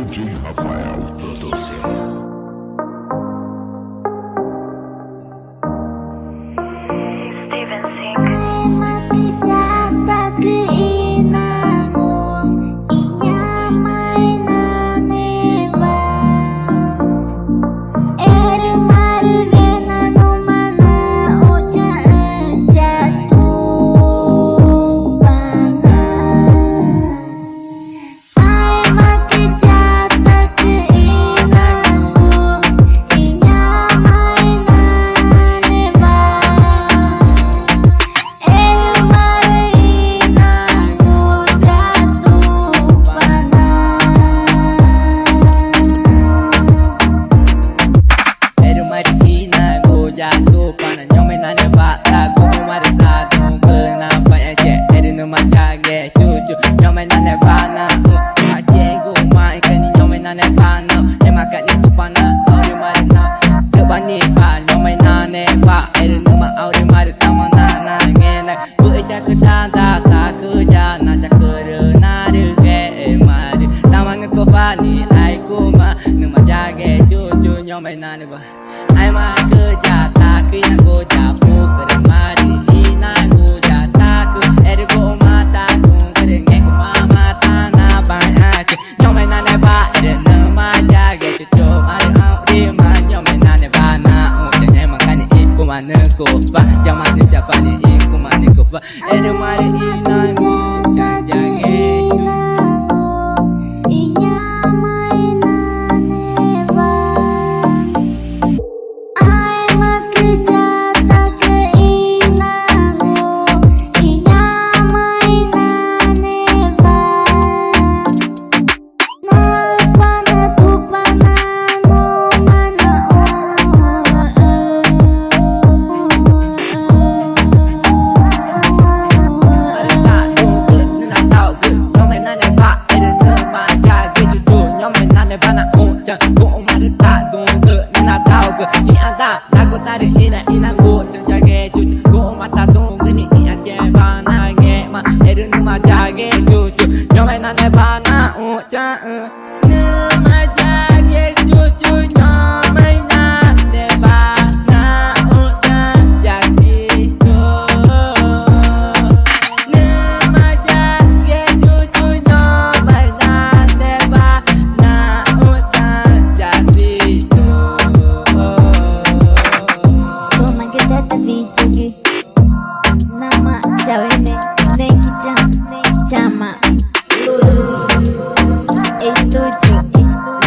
DJ Rafael Produção. Steven Singh. Ai mà cứ giả ta khi nhà cô giả phụ cứ mà đi na cô giả ta cứ em cô mà ta cũng cứ nghe cô mà ta na bài ai chứ nhau mày na này ba em nỡ mà cha ghé cho mà đi ao đi mà nhau mày na này ba na một chân em mà cái này cô mà nỡ cô và chẳng mà nỡ chả phải này cô mà nỡ cô và em mà đi na cô chẳng chẳng nghe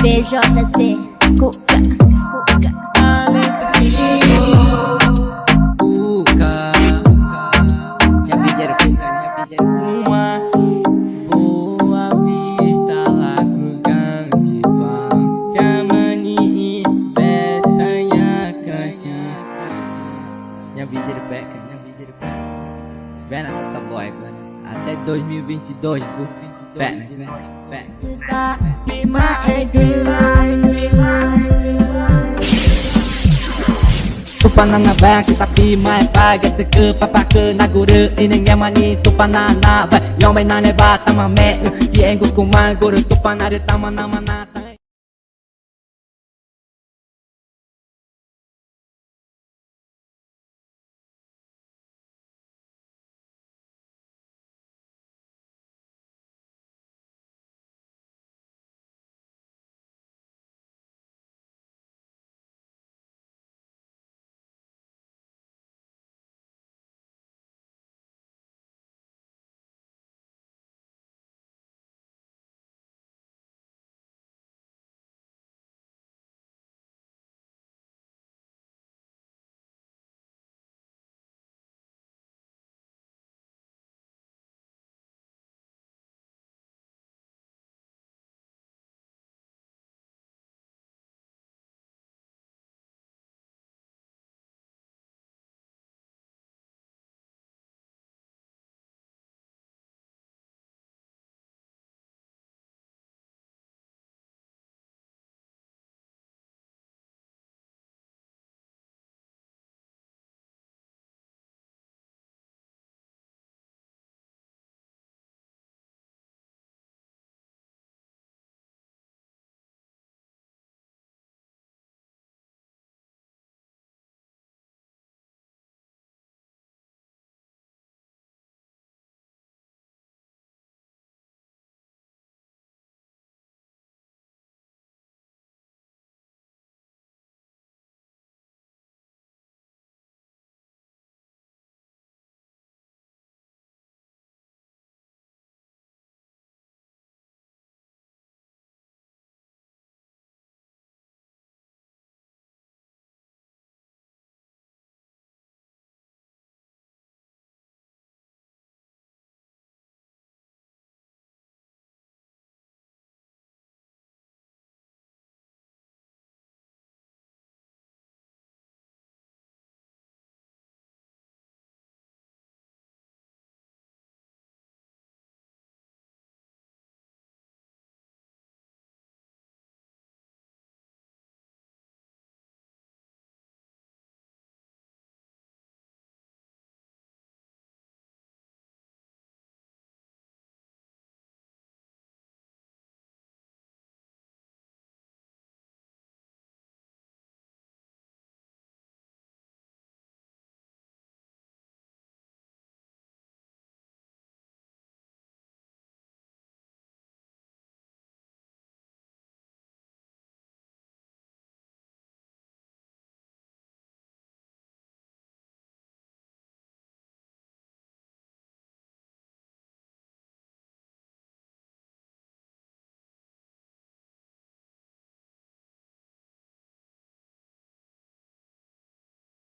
BJC, Cuca, já pediram Cuca, uma boa vista lá cruzante pão, chamani betanha cantinha, já pediram Beca, Vena tá boy agora, até 2022, Tupanana bang kita pi mai pa get ke papa ke naguru ini ngamani tupanana ba yang mai nane ba tamame ji engu kumang guru tupanare tamana manata